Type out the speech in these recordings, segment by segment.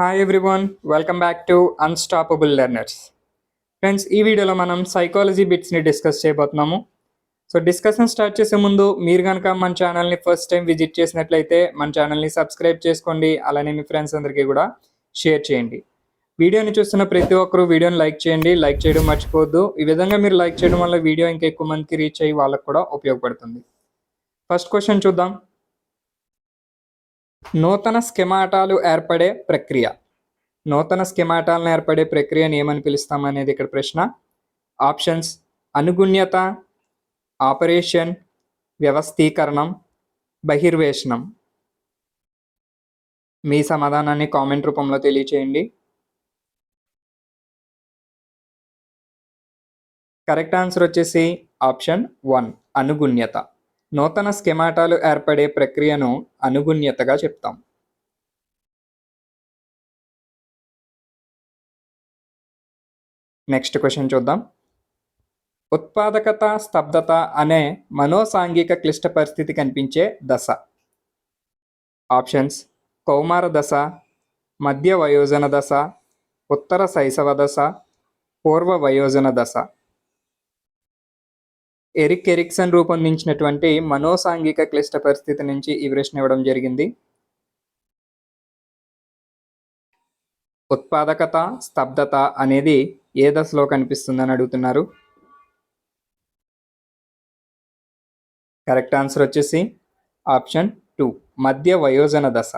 Hi everyone, welcome back to unstoppable learners. Friends, ఈ వీడియోలో మనం సైకాలజీ బిట్స్ని డిస్కస్ చేయబోతున్నాము. సో డిస్కషన్ స్టార్ట్ చేసే ముందు మీరు కనుక మన ఛానల్ని ఫస్ట్ టైం విజిట్ చేసినట్లయితే మన ఛానల్ని సబ్స్క్రైబ్ చేసుకోండి. అలానే మీ ఫ్రెండ్స్ అందరికీ కూడా షేర్ చేయండి. వీడియోని చూస్తున్న ప్రతి ఒక్కరూ వీడియోని లైక్ చేయండి. లైక్ చేయడం మర్చిపోవద్దు. ఈ విధంగా మీరు లైక్ చేయడం వల్ల వీడియో ఇంకా ఎక్కువ మందికి రీచ్ అయ్యి వాళ్ళకు కూడా ఉపయోగపడుతుంది. ఫస్ట్ క్వశ్చన్ చూద్దాం. నూతన స్కెమాటాలు ఏర్పడే ప్రక్రియ. నూతన స్కెమాటాలను ఏర్పడే ప్రక్రియను ఏమని పిలుస్తాం అనేది ఇక్కడ ప్రశ్న. Options: అనుగుణ్యత, operation, వ్యవస్థీకరణం, బహిర్వేషణం. మీ సమాధానాన్ని కామెంట్ రూపంలో తెలియచేయండి. కరెక్ట్ ఆన్సర్ వచ్చేసి ఆప్షన్ 1, అనుగుణ్యత. నూతన స్కెమాటాలు ఏర్పడే ప్రక్రియను అనుగుణ్యతగా చెప్తాం. నెక్స్ట్ క్వశ్చన్ చూద్దాం. ఉత్పాదకత, స్తబ్దత అనే మనోసాంఘిక క్లిష్ట పరిస్థితి కనిపించే దశ. ఆప్షన్స్: కౌమార దశ, మధ్య వయోజన దశ, ఉత్తర శైశవ దశ, పూర్వ వయోజన దశ. ఎరిక్ ఎరిక్సన్ రూపొందించినటువంటి మనోసాంఘిక క్లిష్ట పరిస్థితి నుంచి ఈ ప్రశ్న ఇవ్వడం జరిగింది. ఉత్పాదకత, స్తబ్దత అనేది ఏ దశలో కనిపిస్తుందని అడుగుతున్నారు. కరెక్ట్ ఆన్సర్ వచ్చేసి ఆప్షన్ 2, మధ్య వయోజన దశ.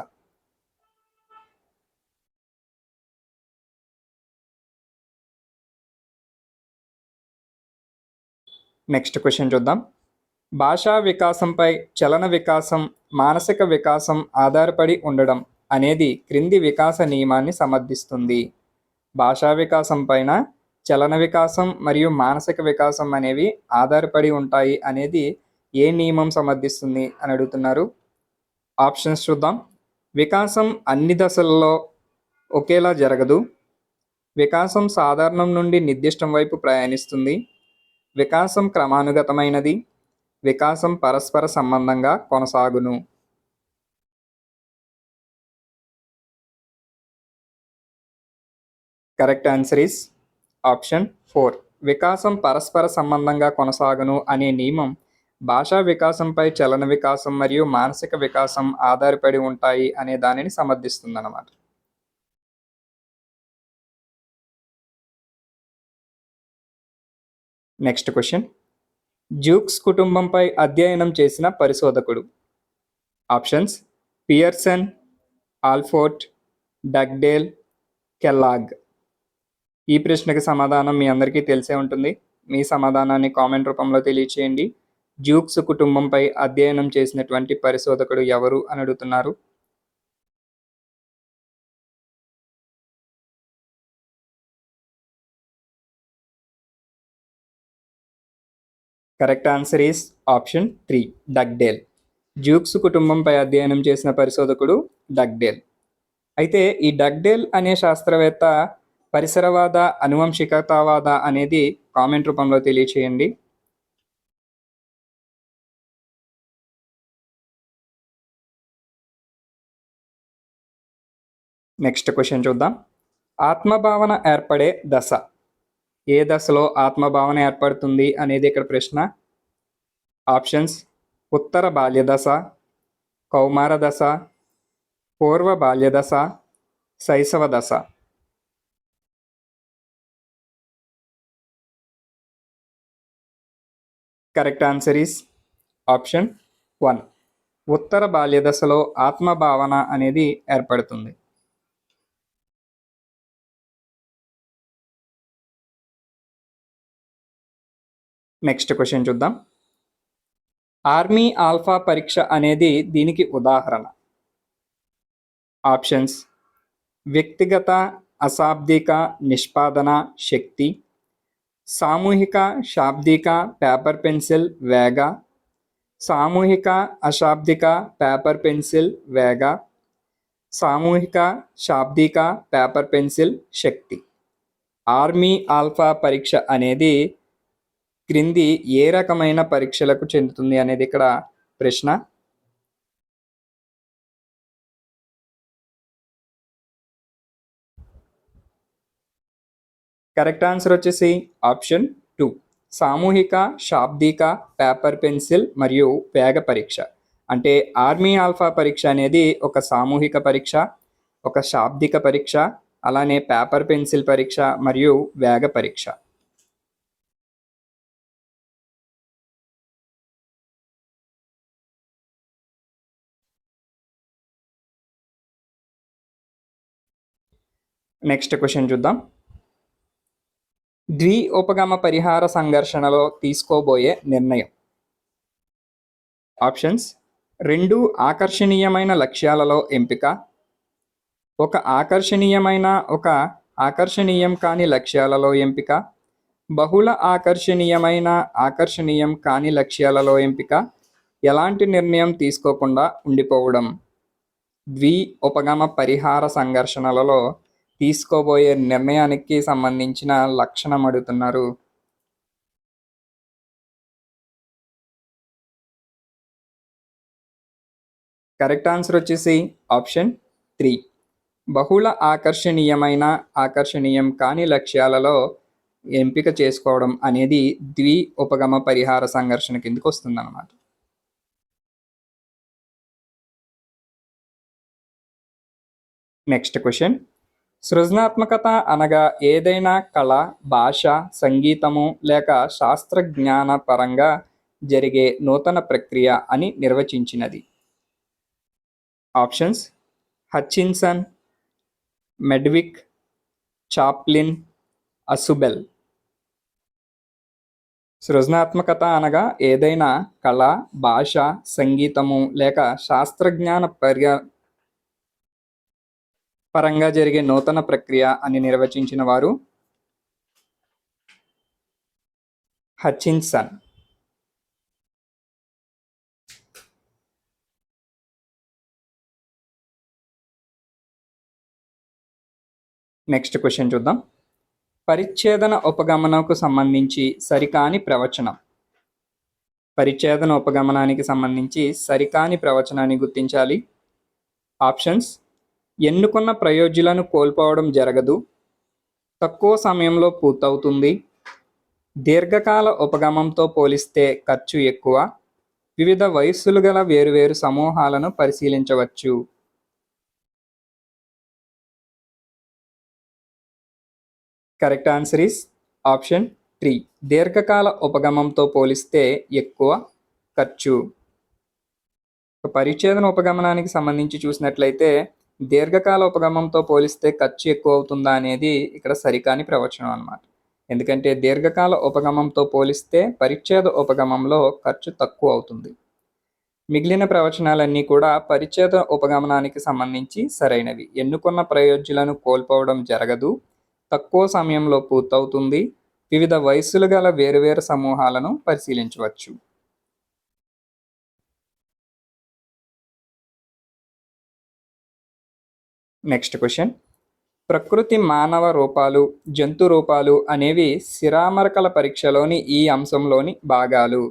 నెక్స్ట్ క్వశ్చన్ చూద్దాం. భాషా వికాసంపై చలన వికాసం, మానసిక వికాసం ఆధారపడి ఉండడం అనేది క్రింది వికాస నియమాన్ని సమర్థిస్తుంది. భాషా వికాసం పైన చలన వికాసం మరియు మానసిక వికాసం అనేవి ఆధారపడి ఉంటాయి అనేది ఏ నియమం సమర్థిస్తుంది అని అడుగుతున్నారు. ఆప్షన్స్ చూద్దాం. వికాసం అన్ని దశలలో ఒకేలా జరగదు. వికాసం సాధారణం నుండి నిర్దిష్టం వైపు ప్రయాణిస్తుంది. వికాసం క్రమానుగతమైనది. వికాసం పరస్పర సంబంధంగా కొనసాగును. కరెక్ట్ ఆన్సర్ ఈస్ ఆప్షన్ 4, వికాసం పరస్పర సంబంధంగా కొనసాగును అనే నియమం భాషా వికాసంపై చలన వికాసం మరియు మానసిక వికాసం ఆధారపడి ఉంటాయి అనే దానిని సమర్థిస్తుందన్నమాట. Next question. జూక్స్ కుటుంబంపై అధ్యయనం చేసిన పరిశోధకుడు. Options: Pearson, Allport, Dugdale, Kellogg. ఈ ప్రశ్నకి సమాధానం మీ అందరికీ తెలిసే ఉంటుంది. మీ సమాధానాన్ని కామెంట్ రూపంలో తెలియచేయండి. జూక్స్ కుటుంబంపై అధ్యయనం చేసినటువంటి పరిశోధకుడు ఎవరు అని అడుగుతున్నారు. Correct answer is option 3, Dugdale. Jukes కుటుంబంపై అధ్యయనం చేసిన పరిశోధకుడు డగ్డేల్. అయితే ఈ డగ్డేల్ అనే శాస్త్రవేత్త పరిసరవాద, అనువంశికతావాద అనేది కామెంట్ రూపంలో తెలియచేయండి. నెక్స్ట్ క్వశ్చన్ చూద్దాం. ఆత్మభావన ఏర్పడే దశ. ఏ దశలో ఆత్మభావన ఏర్పడుతుంది అనేది ఇక్కడ ప్రశ్న. ఆప్షన్స్: ఉత్తర బాల్య దశ, కౌమార దశ, పూర్వ బాల్య దశ, శైశవ దశ. కరెక్ట్ ఆన్సర్ ఈస్ ఆప్షన్ 1, ఉత్తర బాల్య దశలో ఆత్మభావన అనేది ఏర్పడుతుంది. నెక్స్ట్ క్వశ్చన్ చూద్దాం. ఆర్మీ ఆల్ఫా పరీక్ష అనేది దీనికి ఉదాహరణ. ఆప్షన్స్: వ్యక్తిగత అశాబ్దిక నిష్పాదన శక్తి, సామూహిక శాబ్దిక పేపర్ పెన్సిల్ వేగ, సామూహిక అశాబ్దిక పేపర్ పెన్సిల్ వేగ, సామూహిక శాబ్దిక పేపర్ పెన్సిల్ శక్తి. ఆర్మీ ఆల్ఫా పరీక్ష అనేది క్రింది ఏ రకమైన పరీక్షలకు చెందుతుంది అనేది ఇక్కడ ప్రశ్న. కరెక్ట్ ఆన్సర్ వచ్చేసి ఆప్షన్ 2, సామూహిక శాబ్దిక పేపర్ పెన్సిల్ మరియు వేగ పరీక్ష. అంటే ఆర్మీ ఆల్ఫా పరీక్ష అనేది ఒక సామూహిక పరీక్ష, ఒక శాబ్దిక పరీక్ష, అలానే పేపర్ పెన్సిల్ పరీక్ష మరియు వేగ పరీక్ష. నెక్స్ట్ క్వశ్చన్ చూద్దాం. ఉపగమ పరిహార సంఘర్షణలో తీసుకోబోయే నిర్ణయం. ఆప్షన్స్: 2 ఆకర్షణీయమైన లక్ష్యాలలో ఎంపిక, ఒక ఆకర్షణీయం కాని లక్ష్యాలలో ఎంపిక, బహుళ ఆకర్షణీయం కాని లక్ష్యాలలో ఎంపిక, ఎలాంటి నిర్ణయం తీసుకోకుండా ఉండిపోవడం. ఉపగమ పరిహార సంఘర్షణలలో తీసుకోబోయే నిర్ణయానికి సంబంధించిన లక్షణం అడుగుతున్నారు. కరెక్ట్ ఆన్సర్ వచ్చేసి ఆప్షన్ 3, బహుళ ఆకర్షణీయం కాని లక్ష్యాలలో ఎంపిక చేసుకోవడం అనేది ఉపగమ పరిహార సంఘర్షణ కిందకి వస్తుందన్నమాట. Next question. సృజనాత్మకత అనగా ఏదైనా కళ, భాష, సంగీతము లేక శాస్త్రజ్ఞాన పరంగా జరిగే నూతన ప్రక్రియ అని నిర్వచించినది. Options: Hutchinson, Mednick, Chaplin, Ausubel. సృజనాత్మకత అనగా ఏదైనా కళ, భాష, సంగీతము లేక శాస్త్రజ్ఞాన పరంగా జరిగే నూతన ప్రక్రియ అని నిర్వచించిన వారు హచిన్సన్. నెక్స్ట్ క్వశ్చన్ చూద్దాం. పరిచ్ఛేదన ఉపగమనకు సంబంధించి సరికాని ప్రవచనం. పరిచ్ఛేదన ఉపగమనానికి సంబంధించి సరికాని ప్రవచనాన్ని గుర్తించాలి. ఆప్షన్స్: ఎన్నుకున్న ప్రయోజ్యులను కోల్పోవడం జరగదు, తక్కువ సమయంలో పూర్తవుతుంది, దీర్ఘకాల ఉపగమంతో పోలిస్తే ఖర్చు ఎక్కువ, వివిధ వయస్సులు గల వేరువేరు సమూహాలను పరిశీలించవచ్చు. కరెక్ట్ ఆన్సర్ ఈస్ ఆప్షన్ 3, దీర్ఘకాల ఉపగమంతో పోలిస్తే ఎక్కువ ఖర్చు. పరిచ్ఛేదన ఉపగమనానికి సంబంధించి చూసినట్లయితే దీర్ఘకాల ఉపగమంతో పోలిస్తే ఖర్చు ఎక్కువ అవుతుందా అనేది ఇక్కడ సరికాని ప్రవచనం అన్నమాట. ఎందుకంటే దీర్ఘకాల ఉపగమంతో పోలిస్తే పరిచ్ఛేద ఉపగమంలో ఖర్చు తక్కువ అవుతుంది. మిగిలిన ప్రవచనాలన్నీ కూడా పరిచ్ఛేద ఉపగమనానికి సంబంధించి సరైనవి. ఎన్నుకున్న ప్రయోజ్యులను కోల్పోవడం జరగదు, తక్కువ సమయంలో పూర్తవుతుంది, వివిధ వయస్సులు గల వేరువేరు సమూహాలను పరిశీలించవచ్చు. Next question. ప్రకృతి మానవ రూపాలు, జంతు రూపాలు అనేవి శిరామరకల పరీక్షలోని ఈ అంశంలోని భాగాలు.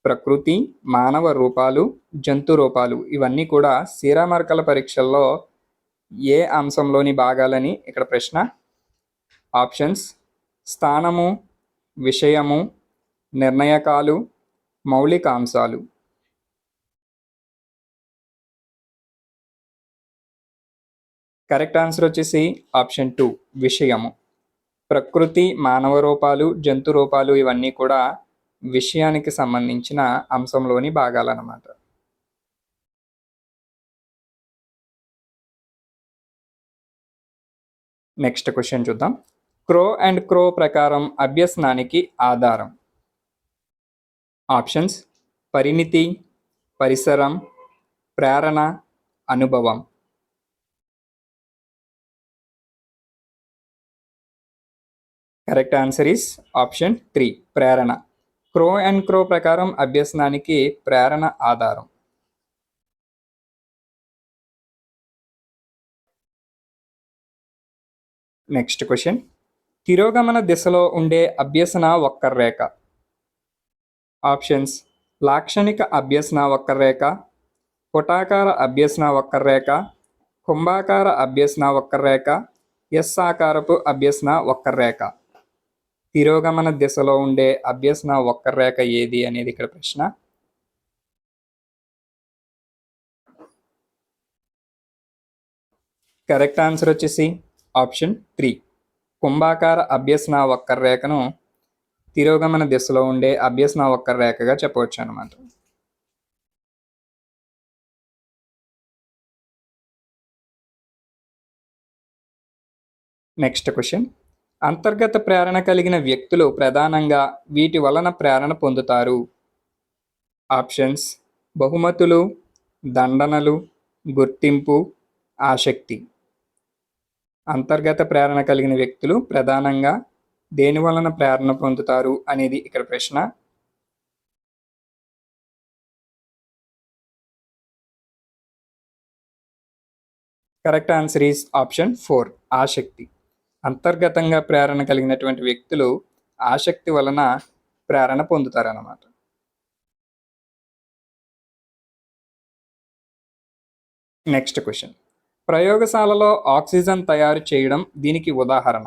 ప్రకృతి, మానవ రూపాలు, జంతు రూపాలు ఇవన్నీ కూడా శిరామరకల పరీక్షల్లో ఏ అంశంలోని భాగాలని ఇక్కడ ప్రశ్న. ఆప్షన్స్: స్థానము, విషయము, నిర్ణయకాలు, మౌలిక అంశాలు. కరెక్ట్ ఆన్సర్ వచ్చేసి ఆప్షన్ 2, విషయము. ప్రకృతి, మానవ రూపాలు, జంతు రూపాలు ఇవన్నీ కూడా విషయానికి సంబంధించిన అంశంలోని భాగాలన్నమాట. నెక్స్ట్ క్వశ్చన్ చూద్దాం. క్రో అండ్ క్రో ప్రకారం అభ్యసనానికి ఆధారం. ఆప్షన్స్: పరిణితి, పరిసరం, ప్రేరణ, అనుభవం. కరెక్ట్ ఆన్సర్ ఈస్ ఆప్షన్ 3, ప్రేరణ. క్రో అండ్ క్రో ప్రకారం అభ్యసనానికి ప్రేరణ ఆధారం. Next question. తిరోగమన దిశలో ఉండే అభ్యసన వక్రరేఖ. ఆప్షన్స్: లాక్షణిక అభ్యసన వక్రరేఖ, పుటాకార అభ్యసన వక్రరేఖ, కుంభాకార అభ్యసన వక్రరేఖ, ఎస్ ఆకారపు అభ్యసన వక్రరేఖ. తిరోగమన దిశలో ఉండే అభ్యసన వక్రరేఖ ఏది అనేది ఇక్కడ ప్రశ్న. కరెక్ట్ ఆన్సర్ వచ్చేసి ఆప్షన్ 3, కుంభాకార అభ్యసన వక్రరేఖను తిరోగమన దిశలో ఉండే అభ్యసన వక్రరేఖగా చెప్పవచ్చు అన్నమాట. నెక్స్ట్ క్వశ్చన్, అంతర్గత ప్రేరణ కలిగిన వ్యక్తులు ప్రధానంగా వీటి వలన ప్రేరణ పొందుతారు. ఆప్షన్స్: బహుమతులు, దండనలు, గుర్తింపు, ఆసక్తి. అంతర్గత ప్రేరణ కలిగిన వ్యక్తులు ప్రధానంగా దేని వలన ప్రేరణ పొందుతారు అనేది ఇక్కడ ప్రశ్న. కరెక్ట్ ఆన్సర్ ఈస్ ఆప్షన్ 4, ఆసక్తి. అంతర్గతంగా ప్రేరణ కలిగినటువంటి వ్యక్తులు ఆసక్తి వలన ప్రేరణ పొందుతారన్నమాట. నెక్స్ట్ క్వశ్చన్, ప్రయోగశాలలో ఆక్సిజన్ తయారు చేయడం దీనికి ఉదాహరణ.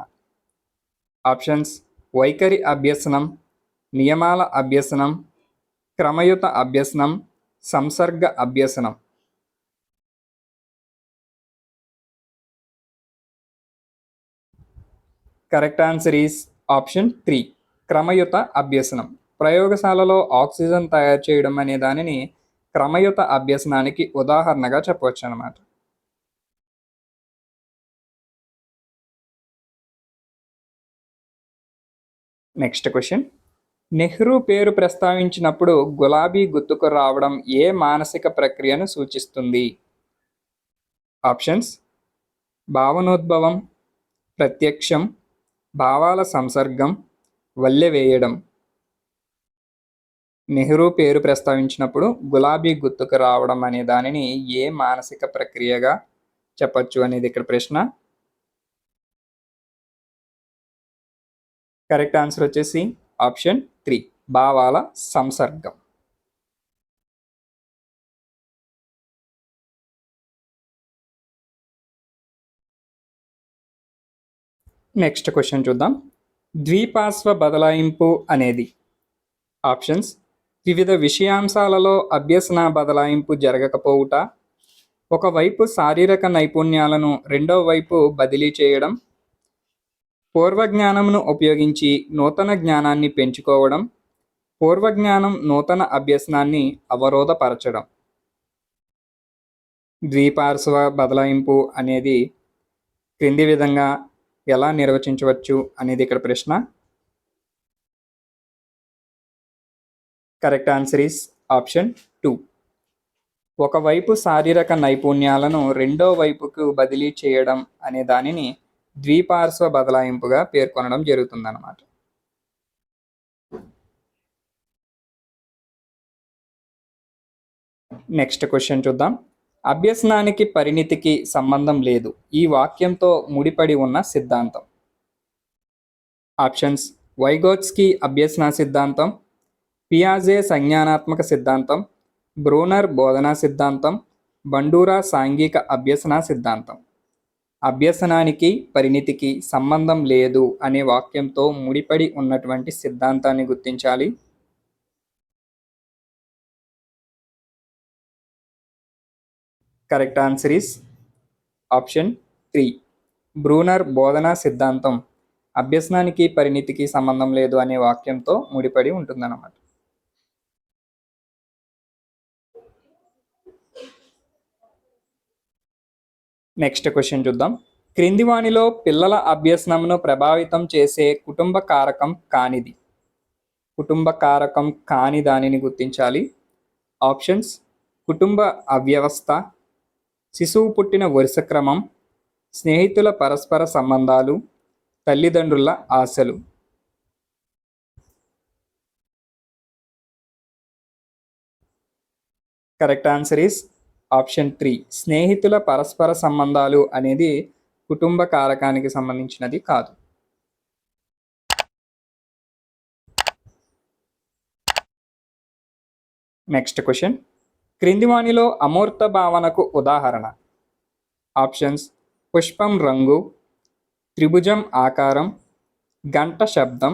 ఆప్షన్స్: వైఖరి అభ్యసనం, నియమాల అభ్యసనం, క్రమయుత అభ్యసనం, సంసర్గ అభ్యసనం. కరెక్ట్ ఆన్సర్ ఈస్ ఆప్షన్ 3, క్రమయుత అభ్యసనం. ప్రయోగశాలలో ఆక్సిజన్ తయారు చేయడం అనే దానిని క్రమయుత అభ్యసనానికి ఉదాహరణగా చెప్పవచ్చు అన్నమాట. నెక్స్ట్ క్వశ్చన్, నెహ్రూ పేరు ప్రస్తావించినప్పుడు గులాబీ గుర్తుకు రావడం ఏ మానసిక ప్రక్రియను సూచిస్తుంది. ఆప్షన్స్: భావనోద్భవం, ప్రత్యక్షం, భావాల సంసర్గం, వల్లె వేయడం. నెహ్రూ పేరు ప్రస్తావించినప్పుడు గులాబీ గుర్తుకు రావడం అనే దానిని ఏ మానసిక ప్రక్రియగా చెప్పచ్చు అనేది ఇక్కడ ప్రశ్న. కరెక్ట్ ఆన్సర్ వచ్చేసి ఆప్షన్ 3, భావాల సంసర్గం. నెక్స్ట్ క్వశ్చన్ చూద్దాం. ద్విపార్శ్వ బదలాయింపు అనేది. ఆప్షన్స్: వివిధ విషయాంశాలలో అభ్యసన బదలాయింపు జరగకపోవుట, ఒకవైపు శారీరక నైపుణ్యాలను రెండో వైపు బదిలీ చేయడం, పూర్వజ్ఞానమును ఉపయోగించి నూతన జ్ఞానాన్ని పెంచుకోవడం, పూర్వజ్ఞానం నూతన అభ్యసనాన్ని అవరోధపరచడం. ద్విపార్శ్వ బదలాయింపు అనేది క్రింది విధంగా ఎలా నిర్వచించవచ్చు అనేది ఇక్కడ ప్రశ్న. కరెక్ట్ ఆన్సర్ ఈస్ ఆప్షన్ 2, ఒకవైపు శారీరక నైపుణ్యాలను రెండో వైపుకు బదిలీ చేయడం అనే దానిని ద్విపార్శ్వ బదలాయింపుగా పేర్కొనడం జరుగుతుందన్నమాట. నెక్స్ట్ క్వశ్చన్ చూద్దాం. అభ్యసనానికి పరిణితికి సంబంధం లేదు, ఈ వాక్యంతో ముడిపడి ఉన్న సిద్ధాంతం. ఆప్షన్స్: వైగోట్స్కీ అభ్యసన సిద్ధాంతం, పియాజే సంజ్ఞానాత్మక సిద్ధాంతం, బ్రూనర్ బోధనా సిద్ధాంతం, బండూరా సాంఘిక అభ్యసన సిద్ధాంతం. అభ్యసనానికి పరిణితికి సంబంధం లేదు అనే వాక్యంతో ముడిపడి ఉన్నటువంటి సిద్ధాంతాన్ని గుర్తించాలి. Correct answer is option 3, Bruner బోధనా సిద్ధాంతం అభ్యసనానికి పరిణితికి సంబంధం లేదు అనే వాక్యంతో ముడిపడి ఉంటుందన్నమాట. నెక్స్ట్ క్వశ్చన్ చూద్దాం. క్రింది వానిలో పిల్లల అభ్యసనమును ప్రభావితం చేసే కుటుంబ కారకం కానిది. కుటుంబ కారకం కాని దానిని గుర్తించాలి. ఆప్షన్స్: కుటుంబ అవ్యవస్థ, శిశువు పుట్టిన వరుస క్రమం, స్నేహితుల పరస్పర సంబంధాలు, తల్లిదండ్రుల ఆశలు. కరెక్ట్ ఆన్సర్ ఈస్ ఆప్షన్ 3, స్నేహితుల పరస్పర సంబంధాలు అనేది కుటుంబ కారకానికి సంబంధించినది కాదు. నెక్స్ట్ క్వశ్చన్, క్రింది వానిలో అమూర్త భావనకు ఉదాహరణ. ఆప్షన్స్: పుష్పం రంగు, త్రిభుజం ఆకారం, గంట శబ్దం,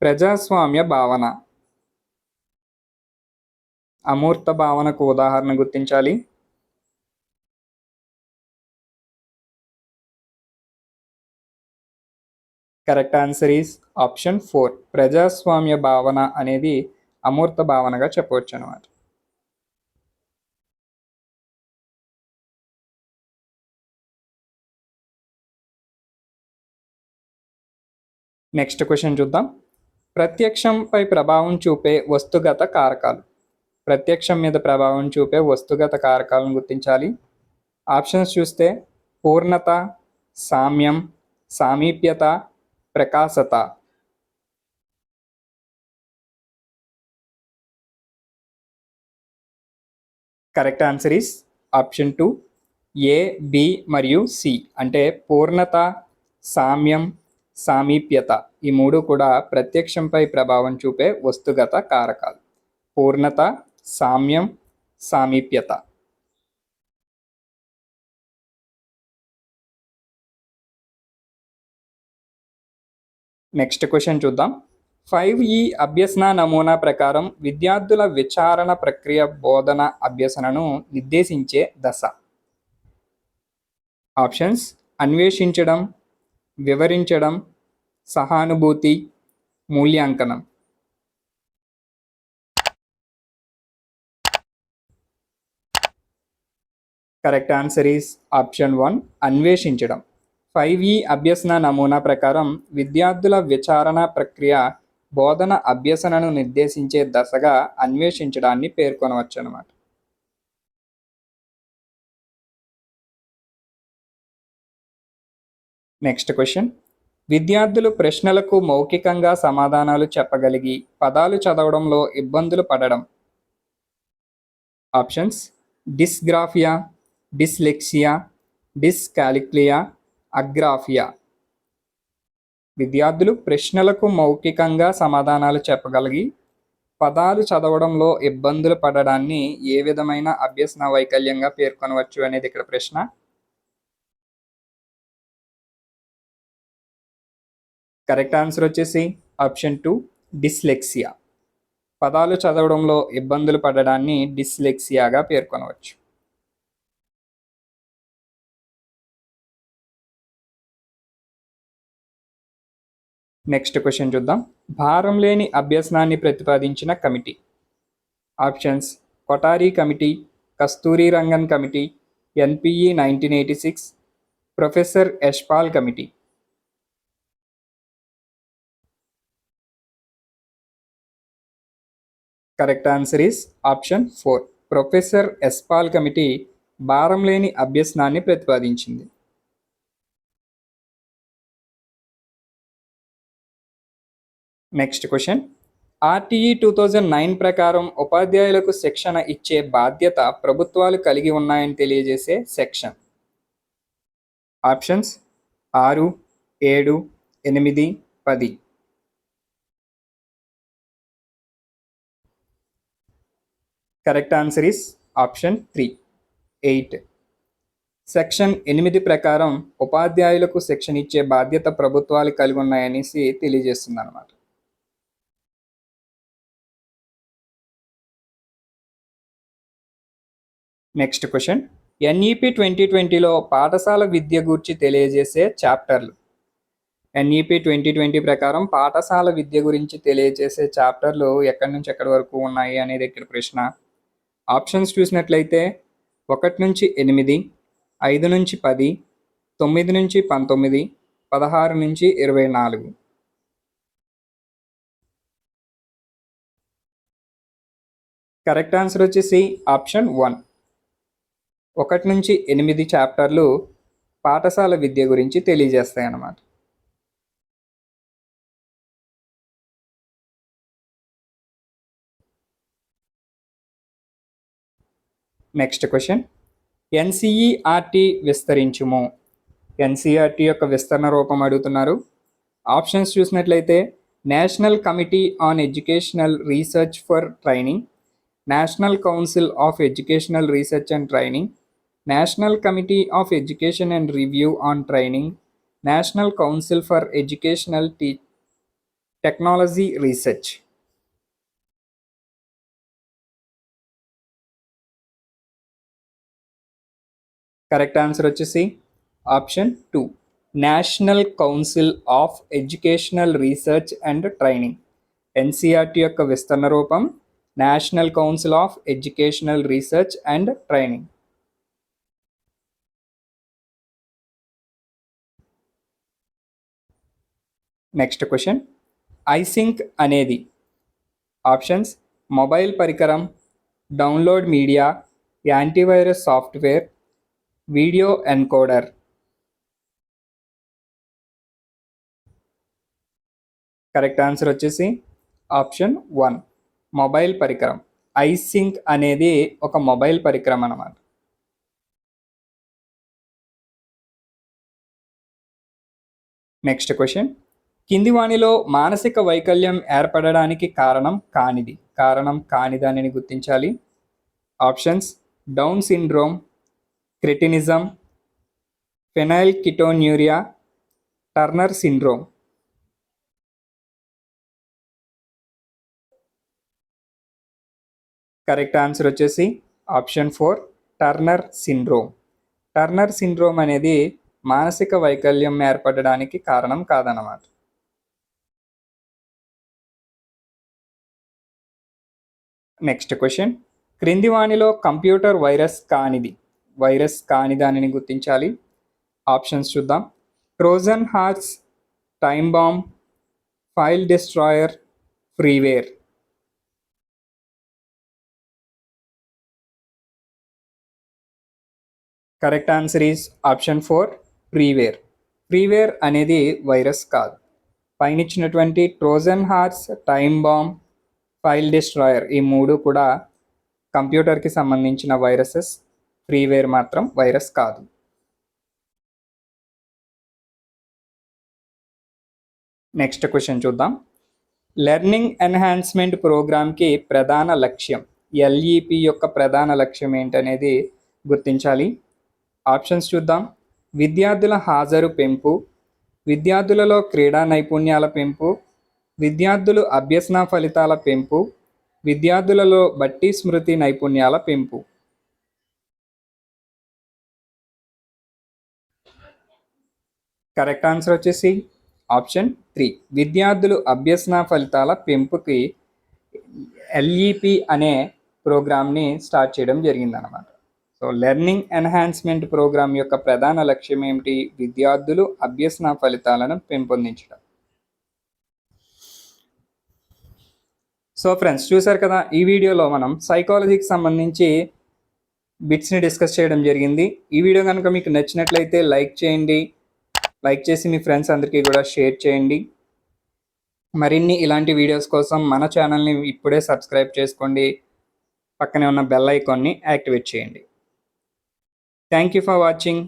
ప్రజాస్వామ్య భావన. అమూర్త భావనకు ఉదాహరణ గుర్తించాలి. Correct answer is option 4. ప్రజాస్వామ్య భావన అనేది అమూర్త భావనగా చెప్పవచ్చు అనమాట. నెక్స్ట్ క్వశ్చన్ చూద్దాం. ప్రత్యక్షంపై ప్రభావం చూపే వస్తుగత కారకాలు. ప్రత్యక్షం మీద ప్రభావం చూపే వస్తుగత కారకాలను గుర్తించాలి. ఆప్షన్స్ చూస్తే పూర్ణత, సామ్యం, సామీప్యత, ప్రకాశత. Correct answer is option 2 A, B మరియు సి. అంటే పూర్ణత, సామ్యం, సామీప్యత ఈ మూడు కూడా ప్రత్యక్షంపై ప్రభావం చూపే వస్తుగత కారకాలు. పూర్ణత, సామ్యం, సామీప్యత. నెక్స్ట్ క్వశ్చన్ చూద్దాం. 5E అభ్యసన నమూనా ప్రకారం విద్యార్థుల విచారణ ప్రక్రియ బోధన అభ్యసనను నిర్దేశించే దశ. ఆప్షన్స్ అన్వేషించడం, వివరించడం, సహానుభూతి, మూల్యాంకనం. కరెక్ట్ ఆన్సర్ ఈస్ ఆప్షన్ 1 అన్వేషించడం. 5E అభ్యసన నమూనా ప్రకారం విద్యార్థుల విచారణ ప్రక్రియ బోధన అభ్యసనను నిర్దేశించే దశగా అన్వేషించడాన్ని పేర్కొనవచ్చు అన్నమాట. Next question. విద్యార్థులు ప్రశ్నలకు మౌఖికంగా సమాధానాలు చెప్పగలిగి పదాలు చదవడంలో ఇబ్బందులు పడడం. Options dysgraphia, dyslexia, dyscalculia, agraphia. విద్యార్థులు ప్రశ్నలకు మౌఖికంగా సమాధానాలు చెప్పగలిగి పదాలు చదవడంలో ఇబ్బందులు పడడాన్ని ఏ విధమైన అభ్యసన వైకల్యంగా పేర్కొనవచ్చు అనేది ఇక్కడ ప్రశ్న. కరెక్ట్ ఆన్సర్ వచ్చేసి ఆప్షన్ 2 డిస్లెక్సియా. పదాలు చదవడంలో ఇబ్బందులు పడడాన్ని డిస్లెక్సియాగా పేర్కొనవచ్చు. నెక్స్ట్ క్వశ్చన్ చూద్దాం. భారం లేని అభ్యసనాన్ని ప్రతిపాదించిన committee. Options Kothari committee, Kasturirangan committee, NPE 1986, professor Yashpal committee. Correct answer is option 4 professor Yashpal committee భారం లేని అభ్యసనాన్ని ప్రతిపాదించింది. Next question. ఆర్టీఈ 2009 ప్రకారం ఉపాధ్యాయులకు శిక్షణ ఇచ్చే బాధ్యత ప్రభుత్వాలు కలిగి ఉన్నాయని తెలియజేసే section. Options 6, 7, 8, 10. Correct answer is option 3 8. Section 8 ప్రకారం ఉపాధ్యాయులకు శిక్షణ ఇచ్చే బాధ్యత ప్రభుత్వాలు కలిగి ఉన్నాయనేసి తెలియజేస్తుంది అన్నమాట. Next question. ఎన్ఈపి 2020లో పాఠశాల విద్య గురించి తెలియజేసే చాప్టర్లు. ఎన్ఈపి 2020 ప్రకారం పాఠశాల విద్య గురించి తెలియజేసే చాప్టర్లు ఎక్కడి నుంచి ఎక్కడి వరకు ఉన్నాయి అనేది ఇక్కడ ప్రశ్న. ఆప్షన్స్ చూసినట్లయితే 1 నుంచి 8, 5 నుంచి 10, 9 నుంచి 19, 16 నుంచి 24. కరెక్ట్ ఆన్సర్ వచ్చేసి ఆప్షన్ 1 1 నుంచి 8 చాప్టర్లు పాఠశాల విద్య గురించి తెలియజేస్తాయి అన్నమాట. Next question. ఎన్సీఈఆర్టీ విస్తరించుము. ఎన్సీఈఆర్టీ యొక్క విస్తరణ రూపం అడుగుతున్నారు. ఆప్షన్స్ చూసినట్లయితే national committee on educational research for training, national council of educational research and training, national committee of education and review on training, national council for educational technology research. Correct answer వచ్చేసి option 2, national council of educational research and training. NCERT యొక్క విస్తరణ రూపం national council of educational research and training. Next question, Eysenck అనేది options mobile పరికరం, download media, antivirus software, video encoder. Correct answer వచ్చేసి option 1, mobile పరికరం. ఐసింక్ అనేది ఒక mobile పరికరం అన్నమాట. నెక్స్ట్ క్వశ్చన్, కింది వాణిలో మానసిక వైకల్యం ఏర్పడడానికి కారణం కానిదానిని గుర్తించాలి. Options Down syndrome, cretinism, phenylketonuria, Turner syndrome. Correct answer వచ్చేసి option 4, Turner syndrome. Turner syndrome అనేది మానసిక వైకల్యం ఏర్పడడానికి కారణం కాదన్నమాట. నెక్స్ట్ క్వశ్చన్, క్రింది వాణిలో కంప్యూటర్ వైరస్ కాని దానిని గుర్తించాలి. ఆప్షన్స్ చూద్దాం. Trojan horse, time bomb, file destroyer, freeware. Correct answer is option 4, freeware. Freeware అనేది వైరస్ కాదు. పైన ఇచ్చినటువంటి Trojan horse, time bomb, file destroyer ఈ 3 కూడా కంప్యూటర్కి సంబంధించిన వైరసెస్. ఫ్రీవేర్ మాత్రం వైరస్ కాదు. నెక్స్ట్ క్వశ్చన్ చూద్దాం. లెర్నింగ్ ఎన్హాన్స్మెంట్ ప్రోగ్రామ్కి ప్రధాన లక్ష్యం, ఎల్ఈపి యొక్క ప్రధాన లక్ష్యం ఏంటనేది గుర్తించాలి. ఆప్షన్స్ చూద్దాం. విద్యార్థుల హాజరు పెంపు, విద్యార్థులలో క్రీడా నైపుణ్యాల పెంపు, విద్యార్థులు అభ్యసన ఫలితాల పెంపు, విద్యార్థులలో బట్టి స్మృతి నైపుణ్యాల పెంపు. కరెక్ట్ ఆన్సర్ వచ్చేసి ఆప్షన్ 3, విద్యార్థులు అభ్యసన ఫలితాల పెంపుకి ఎల్ఈపి అనే ప్రోగ్రామ్ని స్టార్ట్ చేయడం జరిగిందనమాట. సో లెర్నింగ్ ఎన్హాన్స్మెంట్ ప్రోగ్రామ్ యొక్క ప్రధాన లక్ష్యం ఏమిటి? విద్యార్థులు అభ్యసన ఫలితాలను పెంపొందించడం. సో ఫ్రెండ్స్, చూసారు కదా, ఈ వీడియోలో మనం సైకాలజీకి సంబంధించి బిట్స్ని డిస్కస్ చేయడం జరిగింది. ఈ వీడియో కనుక మీకు నచ్చినట్లయితే లైక్ చేయండి. లైక్ చేసి మీ ఫ్రెండ్స్ అందరికీ కూడా షేర్ చేయండి. మరిన్ని ఇలాంటి వీడియోస్ కోసం మన ఛానల్ని ఇప్పుడే సబ్స్క్రైబ్ చేసుకోండి. పక్కనే ఉన్న బెల్ ఐకాన్ని యాక్టివేట్ చేయండి. Thank you for watching.